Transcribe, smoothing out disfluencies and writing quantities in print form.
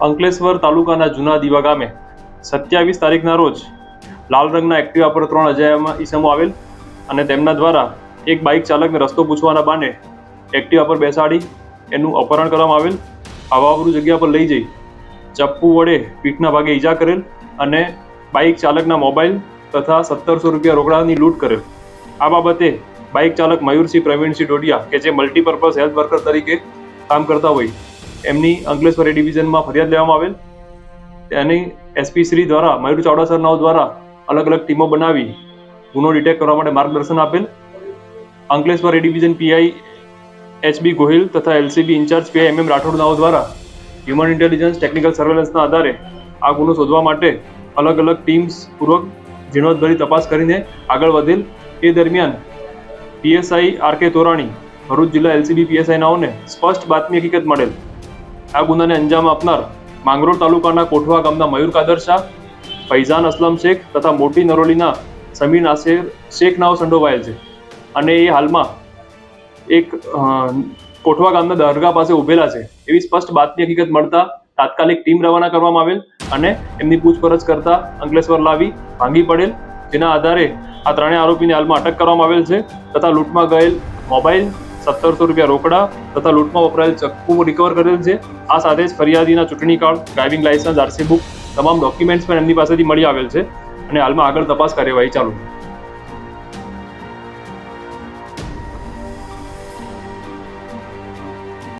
અંકલેશ્વર તાલુકાના જૂના દીવા ગામે 27 તારીખના રોજ લાલ રંગના એક્ટિવા પર 3 અજાયમાં ઈસમો આવેલ અને તેમના દ્વારા એક બાઇક ચાલકને રસ્તો પૂછવાના બહાને એક્ટિવા પર બેસાડી એનું અપહરણ કરવામાં આવેલ, હવાવરૂ જગ્યા પર લઈ જઈ ચપ્પુ વડે પીઠના ભાગે ઈજા કરેલ અને બાઇક ચાલકના મોબાઈલ તથા 1700 રૂપિયા રોકડાની લૂંટ કરેલ। આ બાબતે બાઇક ચાલક મયુરસિંહ પ્રવીણસિંહ ડોડિયા કે જે મલ્ટીપર્પઝ હેલ્થ વર્કર તરીકે કામ કરતા હોય એમની અંકલેશ્વર એ ડિવિઝનમાં ફરિયાદ લેવામાં આવેલ। તેની એસપી શ્રી દ્વારા મયુર ચાવડા સરનાઓ દ્વારા અલગ અલગ ટીમો બનાવી ગુનો ડિટેક્ટ કરવા માટે માર્ગદર્શન આપેલ। Ankleshwar A division PI HB Gohil તથા LCB in charge PI MM Rathod નાઓ દ્વારા હ્યુમન ઇન્ટેલિજન્સ ટેકનિકલ સર્વેલન્સના આધારે આ ગુનો શોધવા માટે અલગ અલગ ટીમ્સ પૂર્વક ઝીણવટભરી તપાસ કરીને આગળ વધેલ। એ દરમિયાન પીએસઆઈ આર.કે. તોરાણી ભરૂચ જિલ્લા એલસીબી પીએસઆઈ નાઓને સ્પષ્ટ બાતમી હકીકત મળેલ। આ ગુનાને અંજામ આપનાર માંગરોળ તાલુકાના કોઠવા ગામના મયુર કાદર શાહ, ફૈઝાન અસલમ શેખ તથા મોટી નરોલીના સમીર નાસિર શેખ નાઓ સંડોવાયેલ છે અને એ હાલમાં એક કોઠવા ગામના દરગાહ પાસે ઉભેલા છે એવી સ્પષ્ટ બાતમી હકીકત મળતા તાત્કાલિક ટીમ રવાના કરવામાં આવેલ અને એમની પૂછપરછ કરતા અંકલેશ્વર લાવી ભાંગી પડેલ, જેના આધારે આ ત્રણેય આરોપીને હાલમાં અટક કરવામાં આવેલ છે તથા લૂંટમાં ગયેલ મોબાઈલ, 1700 રૂપિયા રોકડા તથા લૂંટમાં વપરાયેલ ચપ્પુ રિકવર કરેલ છે। આ સાથે જ ફરિયાદીના ચૂંટણી card, driving licence, RC book તમામ ડોક્યુમેન્ટ્સ પણ એમની પાસેથી મળી આવેલ છે અને હાલમાં આગળ તપાસ કાર્યવાહી ચાલુ છે।